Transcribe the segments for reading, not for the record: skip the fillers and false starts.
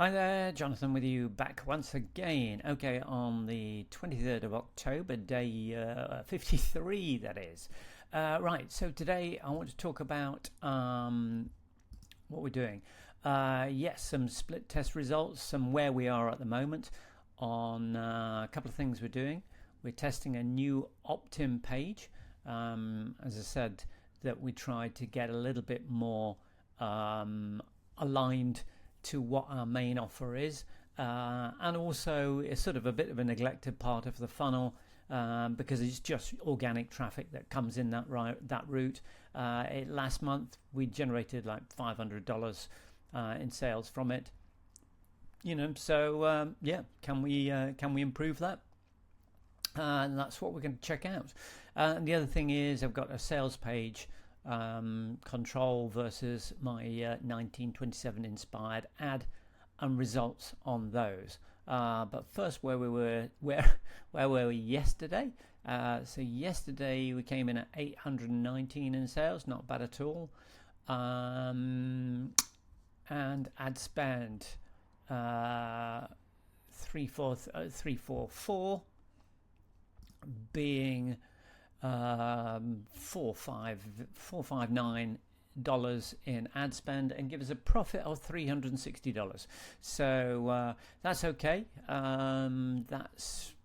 Hi there, Jonathan with you back once again. Okay, on the 23rd of October, day 53, that is. Right, so today I want to talk about what we're doing. Yes, some split test results, some where we are at the moment on a couple of things we're doing. We're testing a new Optin page. As I said, that we tried to get a little bit more aligned to what our main offer is, and also it's sort of a bit of a neglected part of the funnel because it's just organic traffic that comes in that route. Last month we generated like $500 in sales from it. So yeah, can we improve that? And that's what we're going to check out. And the other thing is I've got a sales page control versus my 1927 inspired ad and results on those. But first, where were we yesterday? So yesterday we came in at 819 in sales, not bad at all. And ad spend 344 being $459 in ad spend and give us a profit of $360. So that's okay. That's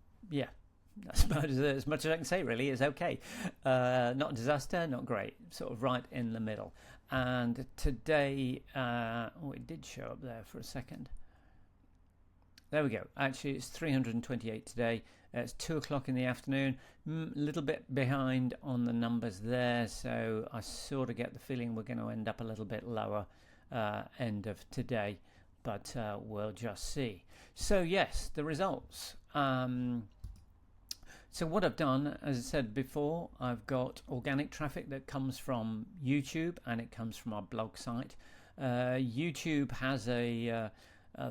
about as much as I can say, really. Is okay. Not a disaster, not great, sort of right in the middle. And today it did show up there for a second. There we go. Actually, it's 328 today. It's 2 o'clock in the afternoon. A little bit behind on the numbers there, so I sort of get the feeling we're going to end up a little bit lower end of today, but we'll just see. So yes, the results. So what I've done, as I said before, I've got organic traffic that comes from YouTube and it comes from our blog site. YouTube has a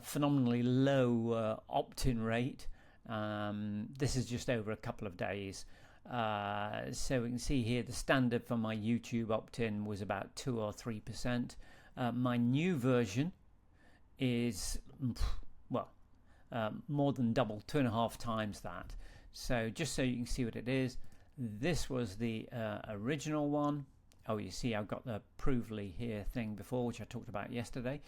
phenomenally low opt-in rate. This is just over a couple of days. So we can see here the standard for my YouTube opt-in was about 2 or 3%. My new version is more than double, 2.5 times that. So just so you can see what it is, this was the original one. Oh, you see I've got the Provely here thing before, which I talked about yesterday.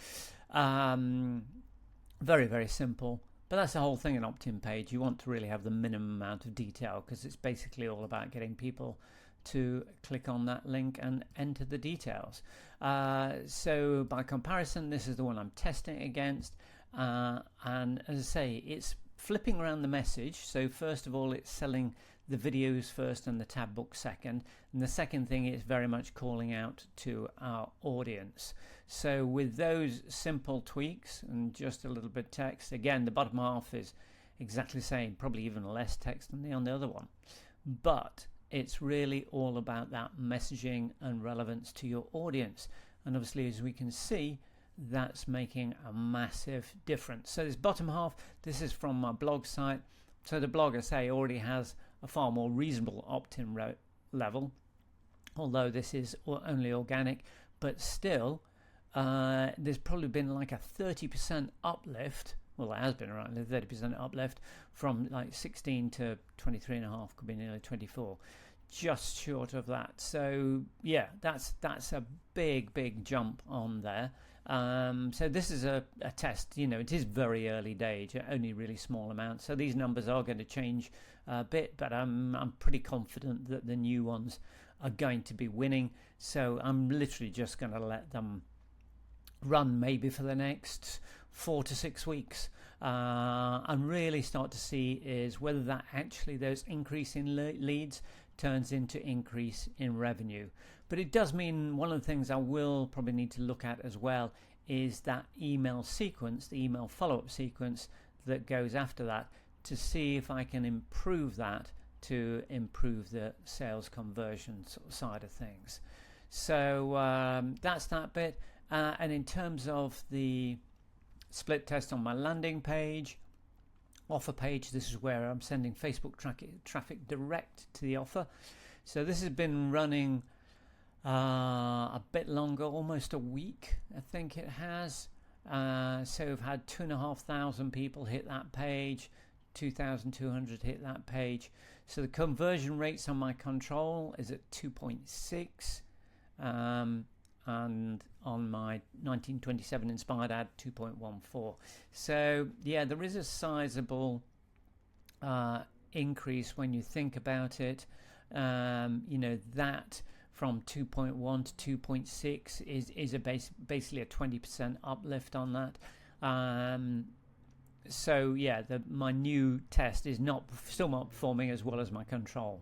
Very, very simple. But that's the whole thing in Optin page. You want to really have the minimum amount of detail because it's basically all about getting people to click on that link and enter the details. So by comparison, this is the one I'm testing against. And as I say, it's flipping around the message. So first of all, it's selling the videos first and the tab book second. And the second thing is very much calling out to our audience. So with those simple tweaks and just a little bit of text, again, the bottom half is exactly the same, probably even less text than on the other one. But it's really all about that messaging and relevance to your audience. And obviously, as we can see, that's making a massive difference. So this bottom half, this is from my blog site. So the blog, I say, already has a far more reasonable opt-in level, although this is only organic, but still there's probably been like a 30% uplift. Well, it has been around a 30% uplift from like 16 to 23.5, could be nearly 24, just short of that. So yeah, that's a big jump on there. So this is a test. It is very early days, only really small amounts. So these numbers are going to change a bit, but I'm pretty confident that the new ones are going to be winning. So I'm literally just going to let them run maybe for the next 4 to 6 weeks and really start to see is whether that actually those increase in leads turns into increase in revenue. But it does mean one of the things I will probably need to look at as well is that email sequence, the email follow-up sequence that goes after that, to see if I can improve that to improve the sales conversion side of things. So that's that bit. And in terms of the split test on my landing page, offer page, this is where I'm sending Facebook traffic direct to the offer. So this has been running a bit longer, almost a week, I think it has. So we've had 2,500 people hit that page, 2,200 hit that page. So the conversion rates on my control is at 2.6, and on my 1927 inspired ad 2.14. So yeah, there is a sizable increase when you think about it. That from 2.1 to 2.6 is basically a 20% uplift on that. So yeah, my new test is still not performing as well as my control.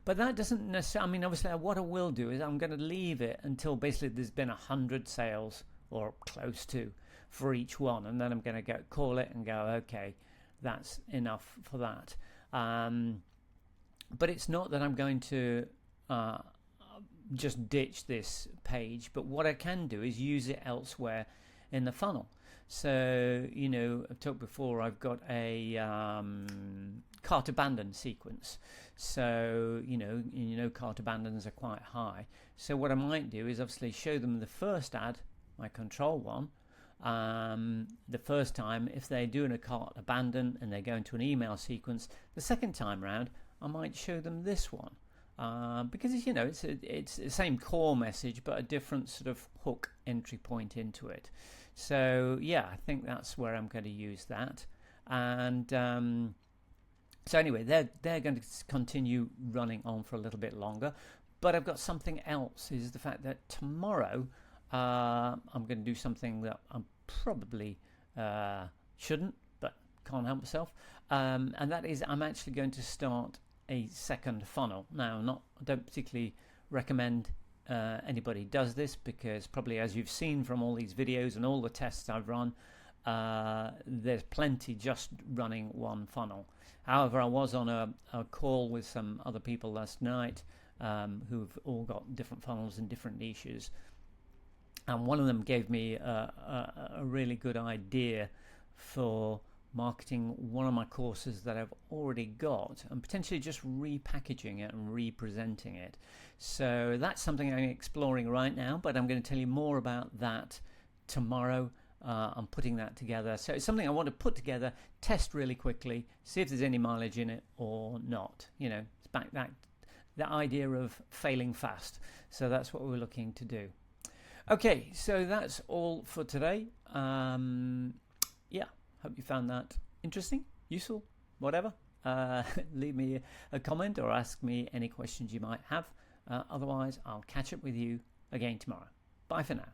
But that doesn't necessarily, I mean, obviously what I will do is I'm going to leave it until basically there's been 100 sales or close to for each one. And then I'm going to call it and go, okay, that's enough for that. But it's not that I'm going to just ditch this page, but what I can do is use it elsewhere in the funnel. So, I've talked before, I've got a cart abandon sequence. So, cart abandons are quite high. So what I might do is obviously show them the first ad, my control one, the first time. If they're doing a cart abandon and they go into an email sequence, the second time round, I might show them this one. Because it's the same core message but a different sort of hook entry point into it. So yeah, I think that's where I'm going to use that. And so anyway, they're going to continue running on for a little bit longer. But I've got something else, is the fact that tomorrow I'm going to do something that I probably shouldn't, but can't help myself. And that is I'm actually going to start a second funnel. Now, I don't particularly recommend anybody does this, because probably, as you've seen from all these videos and all the tests I've run, there's plenty just running one funnel. However, I was on a call with some other people last night who've all got different funnels in different niches, and one of them gave me a really good idea for marketing one of my courses that I've already got and potentially just repackaging it and representing it. So that's something I'm exploring right now, but I'm going to tell you more about that tomorrow. I'm putting that together. So it's something I want to put together, test really quickly, see if there's any mileage in it or not. It's back that idea of failing fast. So that's what we're looking to do. Okay, so that's all for today. Hope you found that interesting, useful, whatever. Leave me a comment or ask me any questions you might have. Otherwise, I'll catch up with you again tomorrow. Bye for now.